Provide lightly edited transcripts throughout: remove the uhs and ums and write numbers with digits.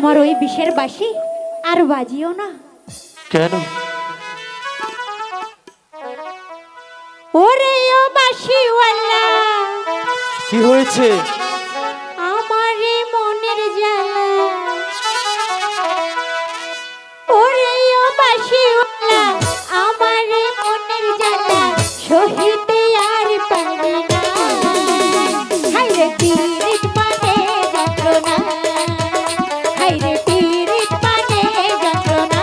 তোমার ওই বিষের বাঁশি আর বাজিও না। কেন? ওরে ও বাঁশিওয়ালা, কি হয়েছে? আমার মনের জ্বালা। ওরে ও বাঁশিওয়ালা, আমার মনের জ্বালা সহিতে আর পারি না। হায়রে পীড়িত মানে যন্ত্রণা, হায়রে পীড়িত মানে যন্ত্রণা।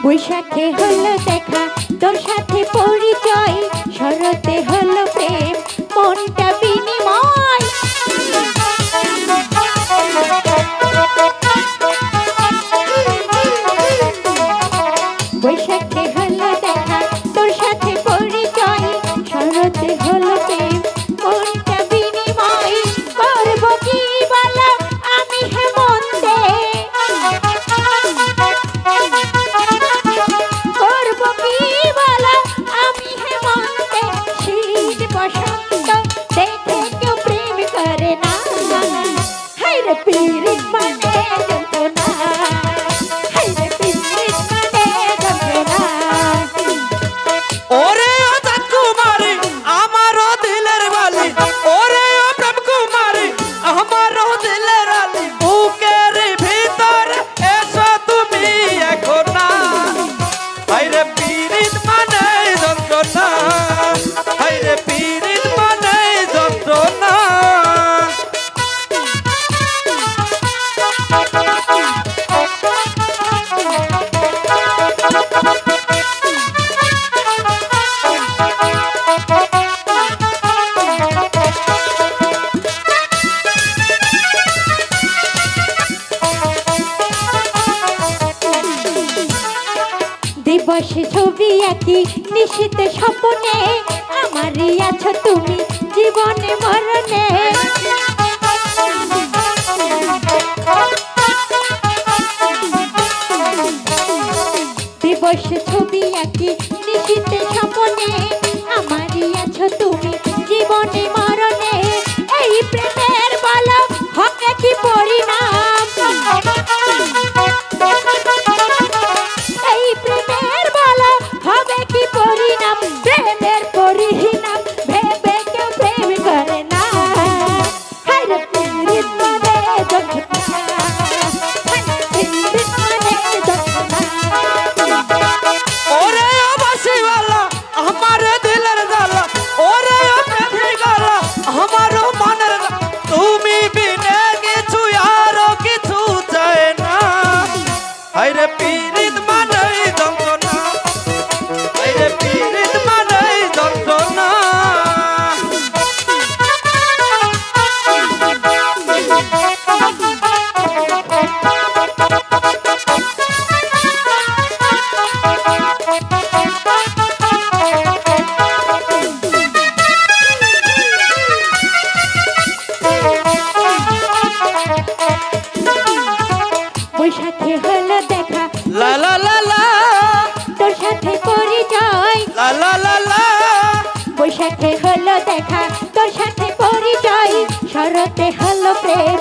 বৈশাখে হলো দেখা, তোর সাথে পরিচয়, শরতে হলো প্রেম, মনটা বিনিময়। বৈশাখে হলো দেখা, তোর সাথে পরিচয়, শরতে হলো প্রেম, মনটা বিনিময়। করবো কি বলো আমি হেমন্তে, করবো কি বলো আমি হেমন্তে, শীত বসন্ত দেখে কেউ প্রেম করে না। হায়রে পীড়িত মানে যন্ত্রণা, হায়রে পীড়িত মানে যন্ত্রণা। ওরে ও চাঁদ কুমারী, আমারও দিলের বালি, ওরে ও প্রেম কুমারী, আমারও দিলের আলি, বুকের ভিতরে এসো তুমি এখন না। হায়রে পীড়িত মানে যন্ত্রণা, হায়রে পীড়িত মানে যন্ত্রণা। দিবসে ছবি আঁকি নিশীতে স্বপ্নে, আমারই আছো তুমি জীবনে মরণে। দিবসে ছবি আঁকি নিশীতে স্বপ্নে, আমারই আছো তুমি জীবনে মরণে। এই প্রেমের বলো হবে কি পরিণাম, এই প্রেমের বলো হবে কি পরিণাম। প্রেমের পরিণাম ভেবে কেউ প্রেম করে না। হায়রে পীড়িত মানে যন্ত্রণা, হায়রে পীড়িত মানে যন্ত্রণা। ওরে ও বাঁশিওয়ালা, আমার দিলের জ্বালা, ওরে ও প্রেমের জ্বালা, আমারও মনের জ্বালা, তুমি বিনে কিছু আরো কিছু চাই না। হায়রে পীড়িত মানে যন্ত্রণা, হায়রে পীড়িত মানে যন্ত্রণা। বৈশাখে হলো দেখা, লা লা লা লা, তোর সাথে পরিচয়, লা লা লা লা, বৈশাখে হলো দেখা, তোর সাথে পরিচয়, শরতে হলো প্রেম,